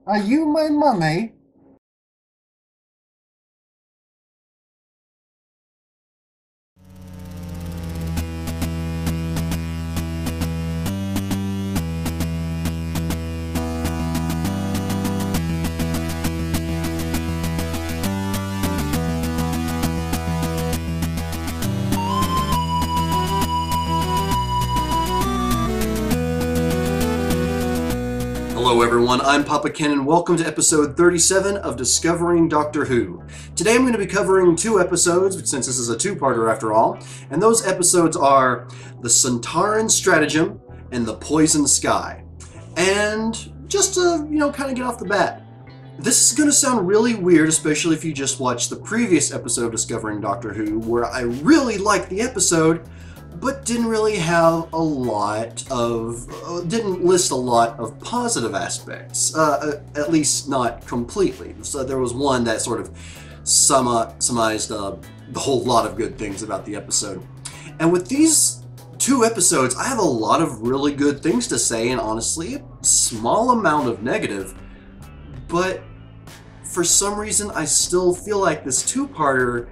Are you my mummy? Hello everyone, I'm Papa Kenn and welcome to episode 37 of Discovering Doctor Who. Today I'm going to be covering two episodes, since this is a two-parter after all, and those episodes are the Sontaran Stratagem and the Poison Sky. And just to, kind of get off the bat, this is going to sound really weird, especially if you just watched the previous episode of Discovering Doctor Who, where I really liked the episode, but didn't really have a lot of, didn't list a lot of positive aspects, at least not completely. So there was one that sort of summarized the whole lot of good things about the episode. And with these two episodes, I have a lot of really good things to say, and honestly, a small amount of negative, but for some reason I still feel like this two-parter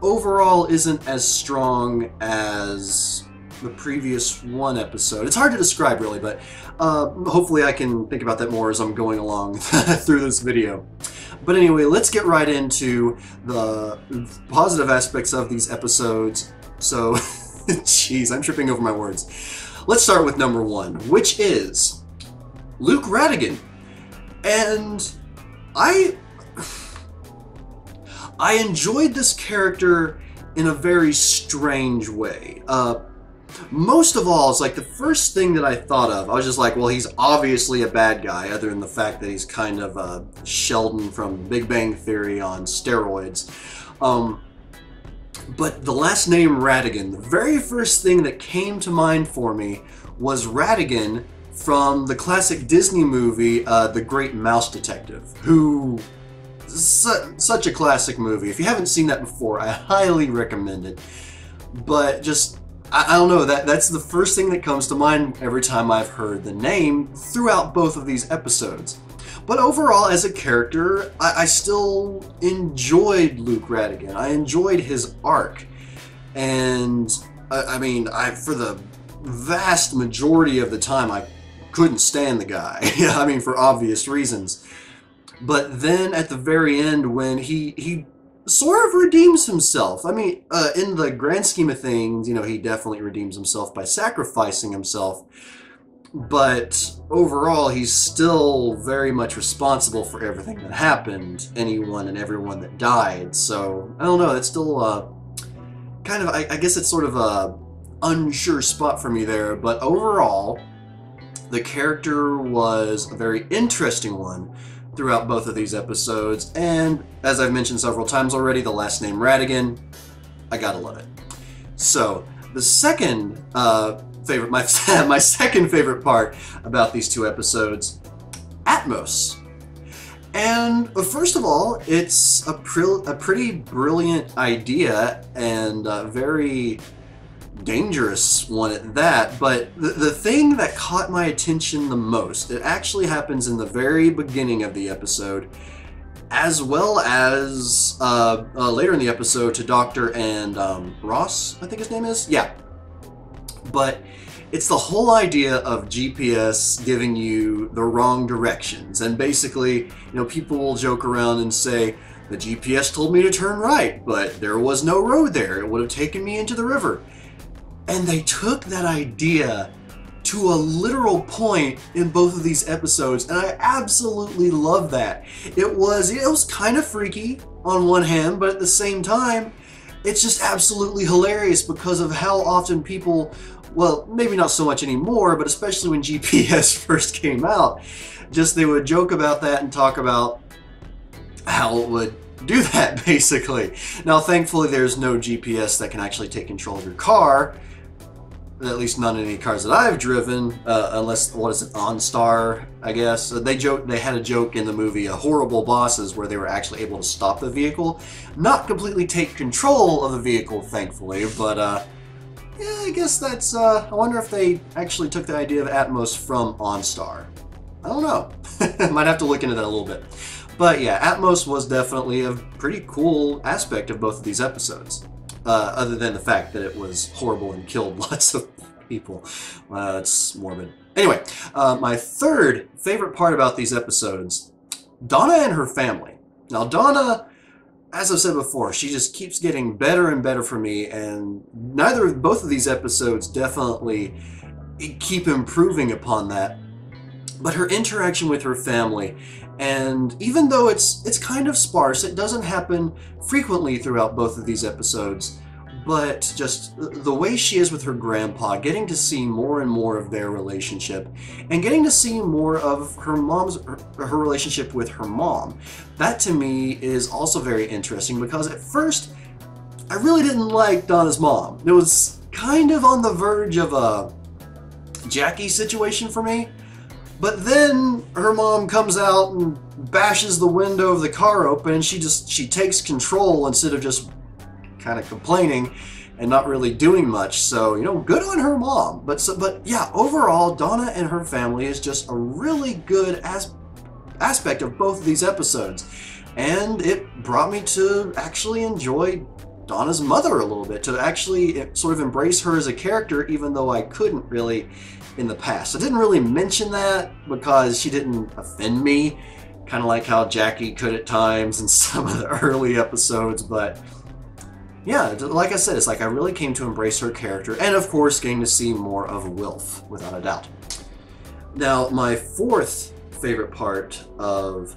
overall isn't as strong as the previous one episode. It's hard to describe really, but hopefully I can think about that more as I'm going along through this video. But anyway, let's get right into the positive aspects of these episodes. So, jeez, I'm tripping over my words. Let's start with number one, which is Luke Rattigan. And I enjoyed this character in a very strange way. Most of all, it's like the first thing that I thought of, I was just like, well, he's obviously a bad guy, other than the fact that he's kind of Sheldon from Big Bang Theory on steroids. But the last name Rattigan, the very first thing that came to mind for me was Rattigan from the classic Disney movie, The Great Mouse Detective, who... such a classic movie. If you haven't seen that before, I highly recommend it. But just, I don't know, that's the first thing that comes to mind every time I've heard the name throughout both of these episodes. But overall, as a character, I still enjoyed Luke Rattigan. I enjoyed his arc. And, I mean, for the vast majority of the time, I couldn't stand the guy. I mean, for obvious reasons. But then at the very end, when he sort of redeems himself. I mean, in the grand scheme of things, he definitely redeems himself by sacrificing himself. But overall, he's still very much responsible for everything that happened, anyone and everyone that died. So, I don't know, it's still kind of, I guess it's sort of a unsure spot for me there. But overall, the character was a very interesting one throughout both of these episodes, and as I've mentioned several times already, the last name Rattigan, I gotta love it. So, the second my second favorite part about these two episodes, ATMOS. And first of all, it's a pretty brilliant idea, and very dangerous one at that, but the thing that caught my attention the most, it actually happens in the very beginning of the episode, as well as later in the episode to Doctor and Ross, I think his name is? Yeah. But it's the whole idea of GPS giving you the wrong directions, and basically, people will joke around and say, the GPS told me to turn right, but there was no road there, it would have taken me into the river. And they took that idea to a literal point in both of these episodes, and I absolutely love that. It was kind of freaky on one hand, but at the same time, it's just absolutely hilarious because of how often people, well, maybe not so much anymore, but especially when GPS first came out, just they would joke about that and talk about how it would do that, basically. Now, thankfully, there's no GPS that can actually take control of your car, at least not in any cars that I've driven, unless, what is it, OnStar, I guess. They had a joke in the movie Horrible Bosses where they were actually able to stop the vehicle. Not completely take control of the vehicle, thankfully, but yeah, I guess that's, I wonder if they actually took the idea of ATMOS from OnStar. I don't know. Might have to look into that a little bit. But yeah, ATMOS was definitely a pretty cool aspect of both of these episodes. Other than the fact that it was horrible and killed lots of people. It's morbid. Anyway, my third favorite part about these episodes, Donna and her family. Now, Donna, as I've said before, she just keeps getting better and better for me, and both of these episodes definitely keep improving upon that. But her interaction with her family, and even though it's kind of sparse, it doesn't happen frequently throughout both of these episodes, but just the way she is with her grandpa, getting to see more and more of their relationship, and getting to see more of her relationship with her mom. That to me is also very interesting, because at first I really didn't like Donna's mom. It was kind of on the verge of a Jackie situation for me. But then her mom comes out and bashes the window of the car open, and she takes control instead of just kind of complaining and not really doing much. So, you know, good on her mom. But yeah, overall, Donna and her family is just a really good aspect of both of these episodes. And it brought me to actually enjoy Donna's mother a little bit, to actually sort of embrace her as a character, even though I couldn't really in the past. I didn't really mention that because she didn't offend me, kind of like how Jackie could at times in some of the early episodes. But yeah, like I said, it's like I really came to embrace her character, and of course getting to see more of Wilf, without a doubt. Now, my fourth favorite part of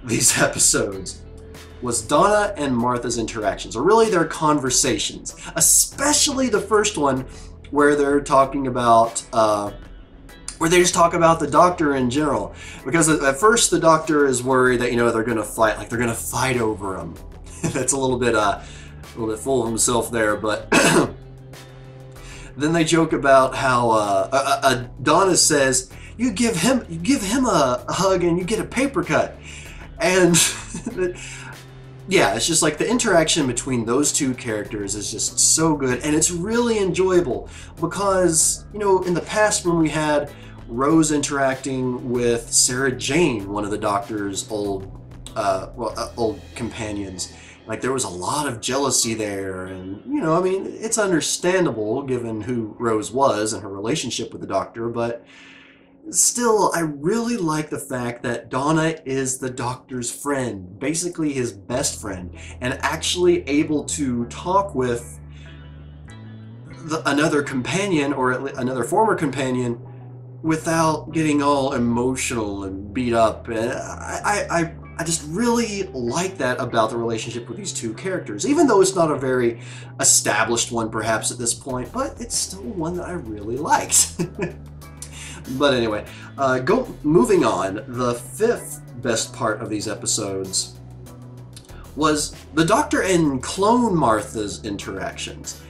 these episodes was Donna and Martha's interactions, or really their conversations, especially the first one where they're talking about, where they just talk about the Doctor in general. Because at first the Doctor is worried that, you know, they're going to fight, like they're going to fight over him. That's a little bit full of himself there, but then they joke about how Donna says, you give him a hug and you get a paper cut. And yeah, it's just like the interaction between those two characters is just so good, and it's really enjoyable because, you know, in the past when we had Rose interacting with Sarah Jane, one of the Doctor's old companions, like there was a lot of jealousy there, and, you know, I mean, it's understandable given who Rose was and her relationship with the Doctor, but still, I really like the fact that Donna is the Doctor's friend, basically his best friend, and actually able to talk with another companion, or another former companion, without getting all emotional and beat up. And I just really like that about the relationship with these two characters, even though it's not a very established one perhaps at this point, but it's still one that I really liked. But anyway, moving on, the fifth best part of these episodes was the Doctor and Clone Martha's interactions.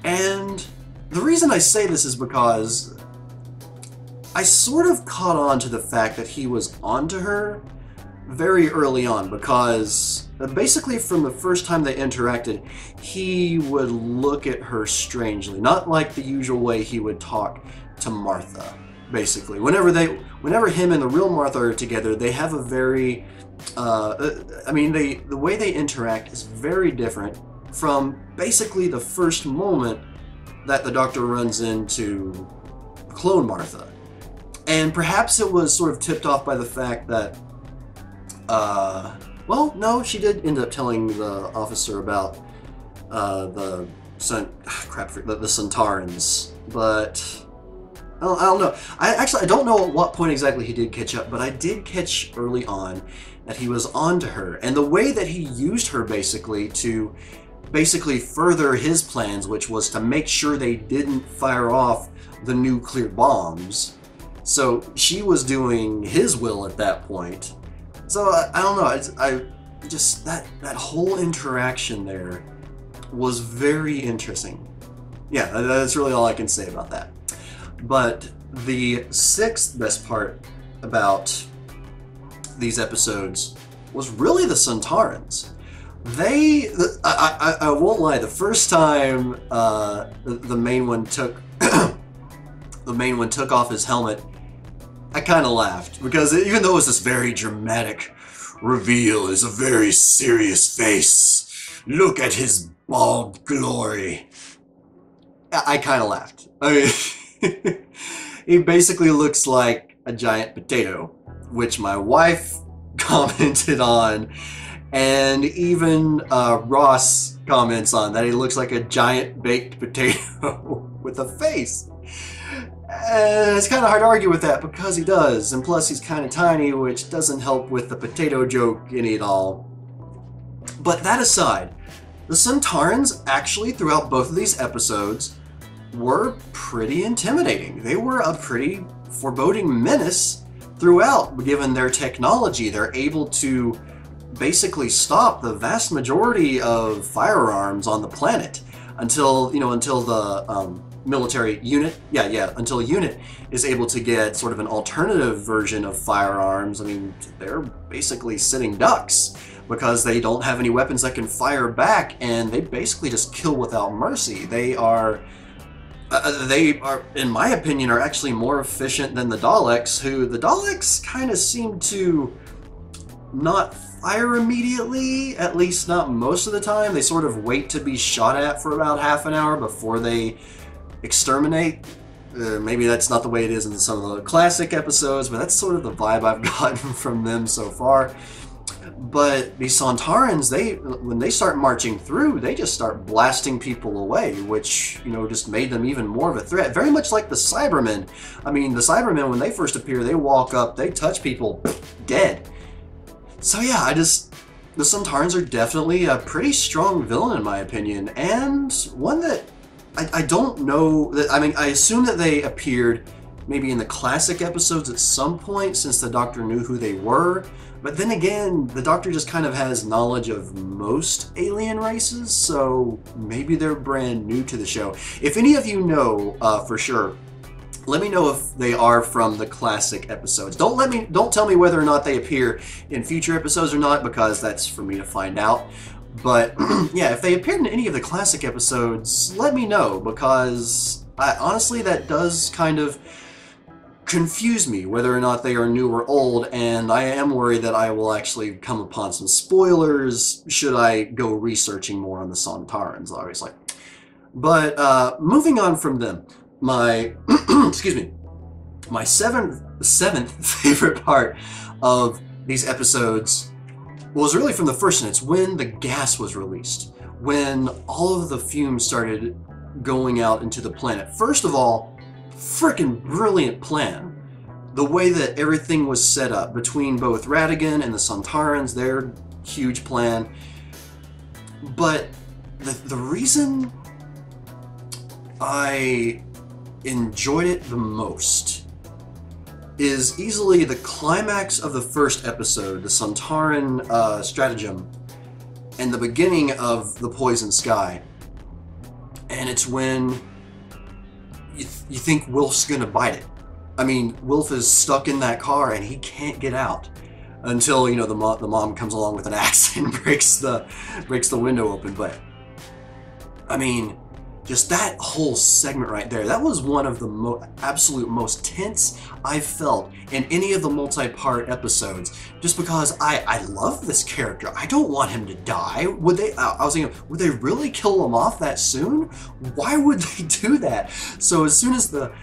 And the reason I say this is because I sort of caught on to the fact that he was onto her very early on, because basically from the first time they interacted, he would look at her strangely, not like the usual way he would talk to Martha. Basically, whenever him and the real Martha are together, they have a very, I mean, the way they interact is very different from basically the first moment that the Doctor runs into Clone Martha. And perhaps it was sort of tipped off by the fact that, well, no, she did end up telling the officer about the Sontarans, but I don't know. I don't know at what point exactly he did catch up, but I did catch early on that he was onto her, and the way that he used her basically to further his plans, which was to make sure they didn't fire off the nuclear bombs. So she was doing his will at that point. So I don't know. I just that whole interaction there was very interesting. Yeah, that's really all I can say about that. But the sixth best part about these episodes was really the Sontarans. I won't lie, the first time the main one took the main one took off his helmet, I kind of laughed because even though it was this very dramatic reveal, is a very serious face. Look at his bald glory. I kind of laughed. I mean, he basically looks like a giant potato, which my wife commented on, and even Ross comments on that he looks like a giant baked potato with a face. And it's kind of hard to argue with that because he does, and plus he's kind of tiny, which doesn't help with the potato joke any at all. But that aside, the Sontarans actually throughout both of these episodes were pretty intimidating. They were a pretty foreboding menace throughout, given their technology. They're able to basically stop the vast majority of firearms on the planet until, you know, until the military unit, until a unit is able to get sort of an alternative version of firearms. I mean, they're basically sitting ducks because they don't have any weapons that can fire back, and they basically just kill without mercy. They are, in my opinion, are actually more efficient than the Daleks, who the Daleks kind of seem to not fire immediately, at least not most of the time. They sort of wait to be shot at for about half an hour before they exterminate. Maybe that's not the way it is in some of the classic episodes, but that's sort of the vibe I've gotten from them so far. But the Sontarans, when they start marching through, they just start blasting people away, which, you know, just made them even more of a threat. Very much like the Cybermen. I mean, the Cybermen, when they first appear, they walk up, they touch people, dead. So yeah, the Sontarans are definitely a pretty strong villain in my opinion, and one that I don't know, I mean, I assume that they appeared maybe in the classic episodes at some point since the Doctor knew who they were, but then again, the Doctor just kind of has knowledge of most alien races, so maybe they're brand new to the show. If any of you know for sure, let me know if they are from the classic episodes. Don't tell me whether or not they appear in future episodes or not, because that's for me to find out. But yeah, if they appeared in any of the classic episodes, let me know, because honestly, that does kind of confuse me whether or not they are new or old, and I am worried that I will actually come upon some spoilers should I go researching more on the Sontarans, obviously. But moving on from them, my excuse me, my seventh favorite part of these episodes was really from the first, and it's when the gas was released, when all of the fumes started going out into the planet. First of all, freaking brilliant plan. The way that everything was set up between both Rattigan and the Sontarans, their huge plan. But the reason I enjoyed it the most is easily the climax of the first episode, the Sontaran Stratagem, and the beginning of the Poison Sky. And it's when you think Wilf's gonna bite it. I mean, Wilf is stuck in that car and he can't get out until, you know, the mom comes along with an axe and breaks the window open. But I mean, just that whole segment right there, that was one of the absolute most tense I've felt in any of the multi-part episodes, just because I love this character. I don't want him to die. Would they, I was thinking, would they really kill him off that soon? Why would they do that? So as soon as the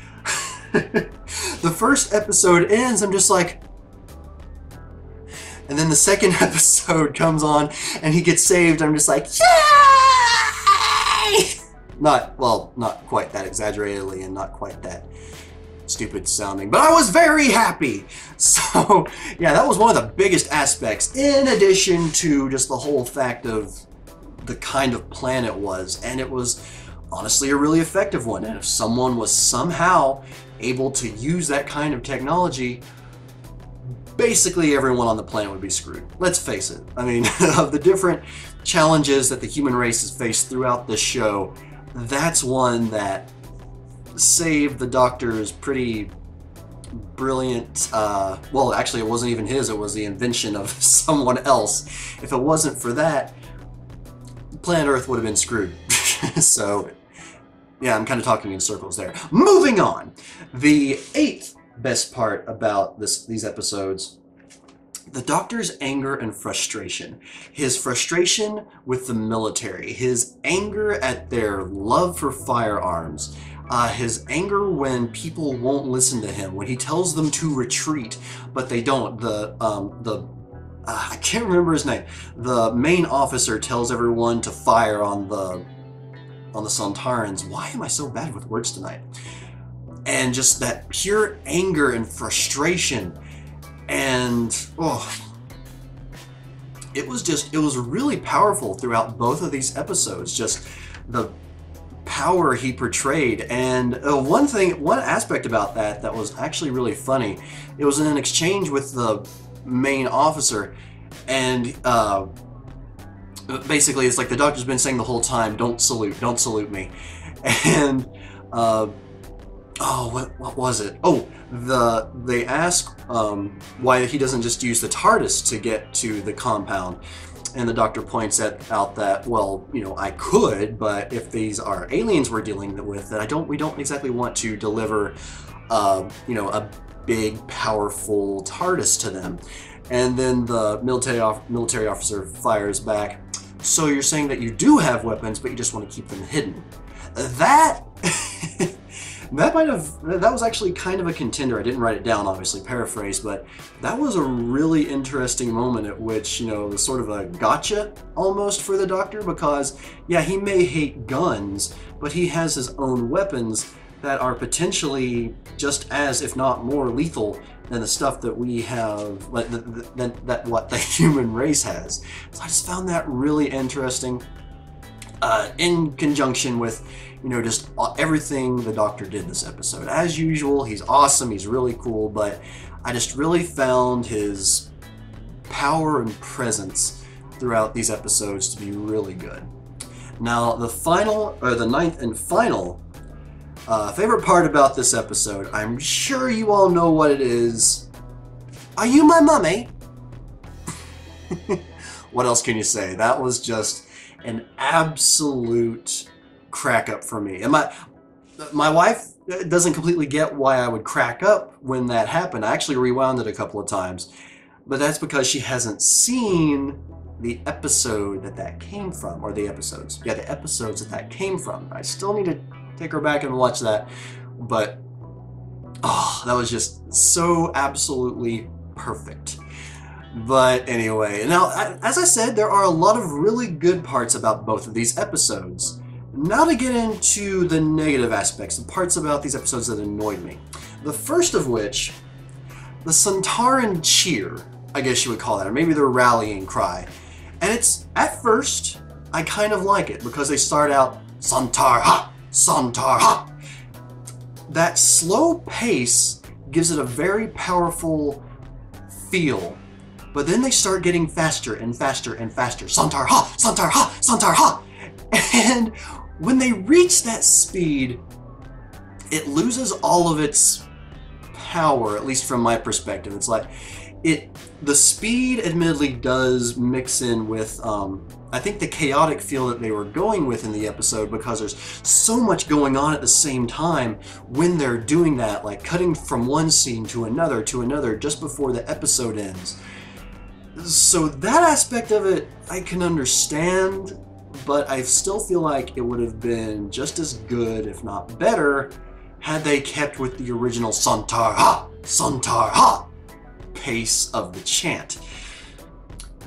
the first episode ends, I'm just like, and then the second episode comes on and he gets saved, I'm just like, yay! Not quite that exaggeratedly and not quite that stupid sounding, but I was very happy. So yeah, that was one of the biggest aspects, in addition to just the whole fact of the kind of plan it was, and it was honestly a really effective one. And if someone was somehow able to use that kind of technology, basically everyone on the planet would be screwed. Let's face it. I mean, of the different challenges that the human race has faced throughout this show, that's one that saved the Doctor's pretty brilliant, well, actually it wasn't even his, it was the invention of someone else. If it wasn't for that, planet Earth would have been screwed. So yeah, I'm kind of talking in circles there. Moving on, the 8th best part about these episodes. The Doctor's anger and frustration. His frustration with the military. His anger at their love for firearms. His anger when people won't listen to him. When he tells them to retreat, but they don't. I can't remember his name. The main officer tells everyone to fire on the Sontarans. Why am I so bad with words tonight? And just that pure anger and frustration. And it was really powerful throughout both of these episodes. Just the power he portrayed. And one aspect about that was actually really funny. It was in an exchange with the main officer, and basically it's like the Doctor's been saying the whole time, don't salute me. And what was it? Oh, they ask why he doesn't just use the TARDIS to get to the compound, and the Doctor points out that, well, I could, but if these are aliens we're dealing with, that we don't exactly want to deliver, a big, powerful TARDIS to them. And then the military officer fires back, so you're saying that you do have weapons, but you just want to keep them hidden. That that was actually kind of a contender. I didn't write it down, obviously, paraphrase, but that was a really interesting moment at which, was sort of a gotcha almost for the Doctor, because yeah, he may hate guns, but he has his own weapons that are potentially just as, if not more, lethal than the stuff that we have, than what the human race has. So I just found that really interesting, in conjunction with, just everything the Doctor did this episode. As usual, he's awesome, he's really cool, but I just really found his power and presence throughout these episodes to be really good. Now, the ninth and final favorite part about this episode, I'm sure you all know what it is. Are you my mummy? What else can you say? That was just an absolute crack up for me. And my wife doesn't completely get why I would crack up when that happened. I actually rewound it a couple of times, but that's because she hasn't seen the episode that came from, or the episodes. Yeah, the episodes that came from. I still need to take her back and watch that, but that was just so absolutely perfect. But anyway, now, as I said, there are a lot of really good parts about both of these episodes. Now to get into the negative aspects, the parts about these episodes that annoyed me. The first of which, the Sontaran cheer, I guess you would call that, or maybe their rallying cry. And it's, at first, I kind of like it, because they start out, Sontar ha! Sontar ha! That slow pace gives it a very powerful feel. But then they start getting faster and faster and faster. Sontar ha! Sontar ha! Sontar ha! And when they reach that speed, it loses all of its power, at least from my perspective. It's like, the speed admittedly does mix in with, I think, the chaotic feel that they were going with in the episode, because there's so much going on at the same time when they're doing that, like cutting from one scene to another just before the episode ends. So that aspect of it I can understand, but I still feel like it would have been just as good, if not better, had they kept with the original Sontar ha pace of the chant.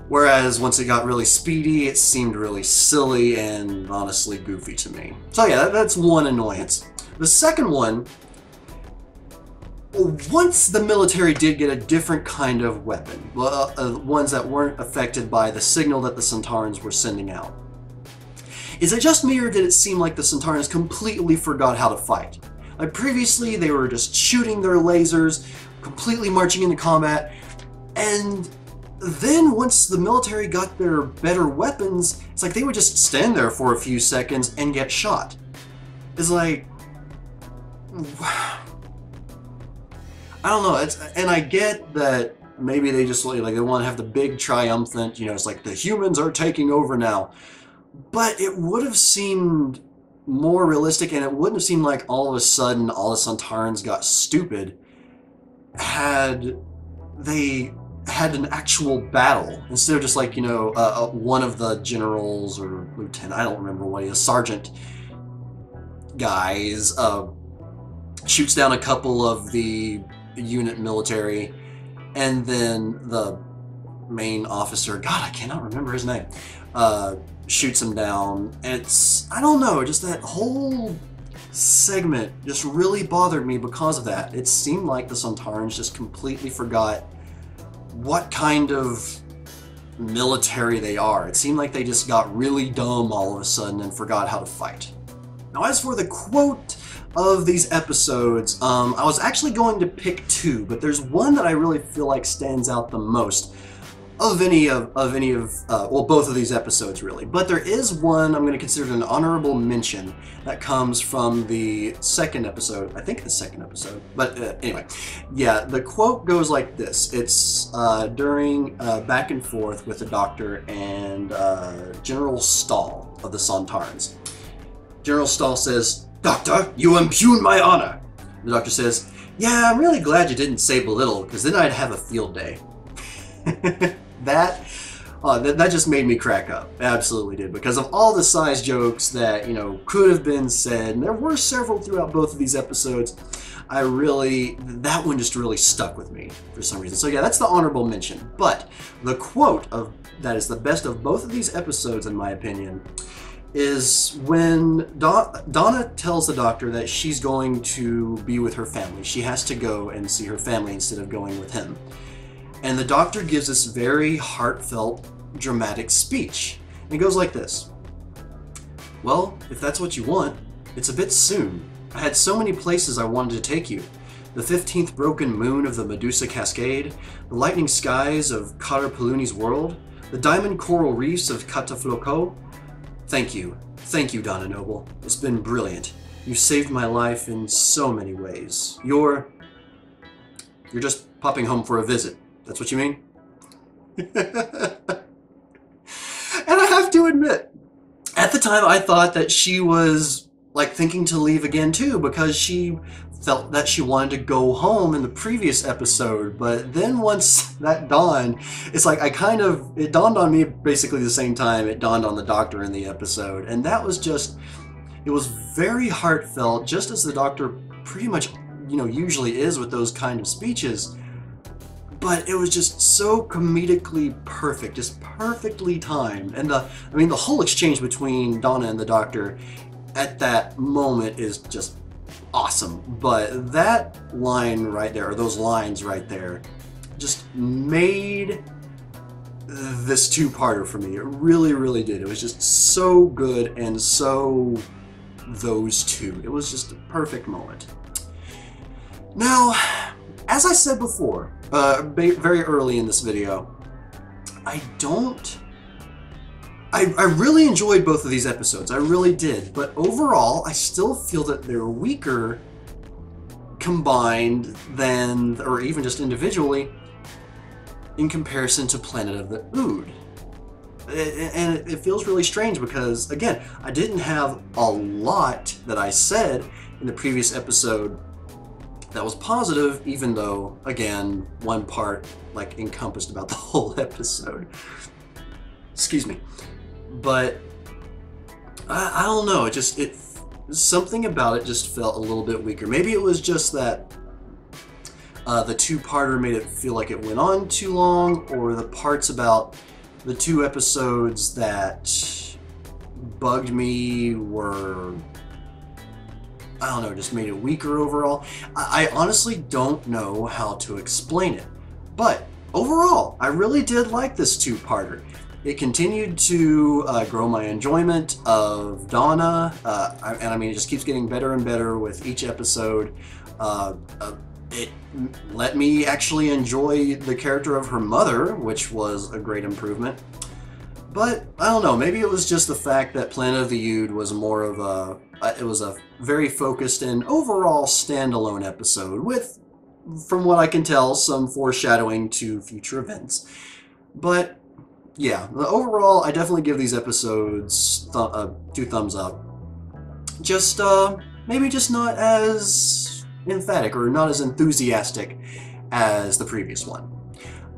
Whereas once it got really speedy, it seemed really silly and honestly goofy to me. So yeah, that's one annoyance. The second one, once the military did get a different kind of weapon, ones that weren't affected by the signal that the Sontarans were sending out. Is it just me, or did it seem like the Sontarans completely forgot how to fight? Like previously, they were just shooting their lasers, completely marching into combat, and then once the military got their better weapons, it's like they would just stand there for a few seconds and get shot. It's like, I don't know, and I get that maybe they just like they want to have the big triumphant, it's like the humans are taking over now. But it would have seemed more realistic, and it wouldn't have seemed like all of a sudden all the Sontarans got stupid they had an actual battle instead of just like, you know, one of the generals or lieutenant, I don't remember what he is, sergeant guys, shoots down a couple of the unit military, and then the main officer, God, I cannot remember his name, shoots him down. It's, I don't know, just that whole segment just really bothered me because of that. It seemed like the Sontarans just completely forgot what kind of military they are. It seemed like they just got really dumb all of a sudden and forgot how to fight. Now, as for the quote of these episodes, I was actually going to pick two, but there's one that I really feel like stands out the most of any of well, both of these episodes really. But there is one I'm going to consider an honorable mention that comes from the second episode. I think the second episode. But anyway, yeah, the quote goes like this. It's during back and forth with the Doctor and General Stahl of the Sontarans. General Stahl says, "Doctor, you impugn my honor." The Doctor says, "Yeah, I'm really glad you didn't say belittle, because then I'd have a field day." That just made me crack up. Absolutely did, because of all the size jokes that, you know, could have been said, and there were several throughout both of these episodes. That one just really stuck with me for some reason. So yeah, that's the honorable mention. But the quote that is the best of both of these episodes, in my opinion, is when Donna tells the Doctor that she's going to be with her family. She has to go and see her family instead of going with him. And the Doctor gives this very heartfelt, dramatic speech. And it goes like this. "Well, if that's what you want, it's a bit soon. I had so many places I wanted to take you. The 15th broken moon of the Medusa Cascade, the lightning skies of Katarpaluni's world, the diamond coral reefs of Katafloko. Thank you, Donna Noble. It's been brilliant. You saved my life in so many ways. You're just popping home for a visit. That's what you mean?" And I have to admit, at the time I thought that she was like thinking to leave again too, because she felt that she wanted to go home in the previous episode. But then once that dawned, it's like it dawned on me basically the same time it dawned on the Doctor in the episode. And that was just, it was very heartfelt, just as the Doctor pretty much, you know, usually is with those kind of speeches. But it was just so comedically perfect, just perfectly timed. And the whole exchange between Donna and the Doctor at that moment is just awesome. But that line right there, or those lines right there, just made this two-parter for me. It really, really did. It was just so good and so those two. It was just a perfect moment. Now, as I said before, very early in this video, I really enjoyed both of these episodes. I really did. But overall, I still feel that they're weaker combined than, or even just individually, in comparison to Planet of the Ood. And it feels really strange because, again, I didn't have a lot that I said in the previous episode that was positive, even though, again, one part like encompassed about the whole episode. Excuse me. But I don't know, something about it just felt a little bit weaker. Maybe it was just that the two-parter made it feel like it went on too long, or the parts about the two episodes that bugged me were, I don't know, just made it weaker overall. I honestly don't know how to explain it. But overall, I really did like this two-parter. It continued to grow my enjoyment of Donna, and I mean, it just keeps getting better and better with each episode. It let me actually enjoy the character of her mother, which was a great improvement. But I don't know, maybe it was just the fact that Planet of the Ood was more of it was a very focused and overall standalone episode with, from what I can tell, some foreshadowing to future events. But yeah, overall, I definitely give these episodes 2 thumbs up. Just, maybe just not as emphatic or not as enthusiastic as the previous one.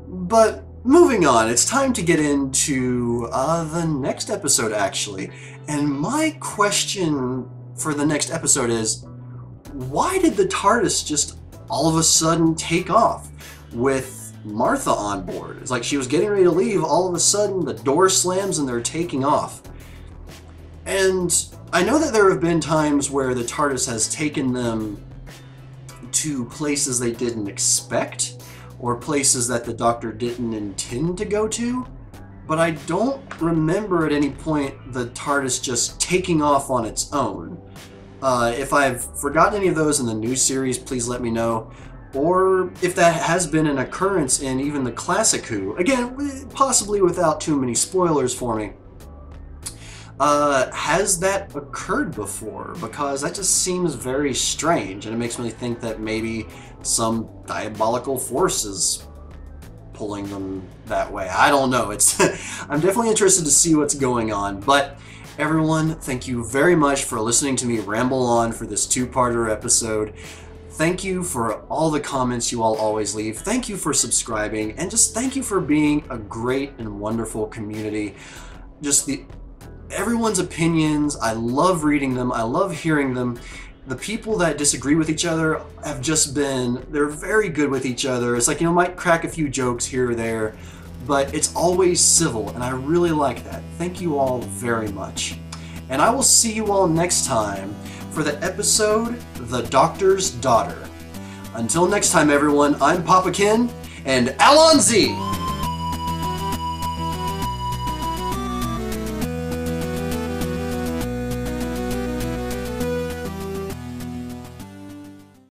But moving on, it's time to get into the next episode, actually. And my question for the next episode is, why did the TARDIS just all of a sudden take off with Martha on board? It's like she was getting ready to leave, all of a sudden the door slams and they're taking off. And I know that there have been times where the TARDIS has taken them to places they didn't expect, or places that the Doctor didn't intend to go to, but I don't remember at any point the TARDIS just taking off on its own. If I've forgotten any of those in the new series, please let me know. Or if that has been an occurrence in even the classic Who, again, possibly without too many spoilers for me. Has that occurred before? Because that just seems very strange, and it makes me think that maybe some diabolical force is pulling them that way. I don't know. I'm definitely interested to see what's going on, but everyone, thank you very much for listening to me ramble on for this two-parter episode. Thank you for all the comments you all always leave. Thank you for subscribing, and just thank you for being a great and wonderful community. Everyone's opinions, I love reading them, I love hearing them. The people that disagree with each other have just been, they're very good with each other. It's like, might crack a few jokes here or there, but it's always civil, and I really like that. Thank you all very much. And I will see you all next time for the episode, The Doctor's Daughter. Until next time, everyone, I'm Papa Ken, and Alonzi!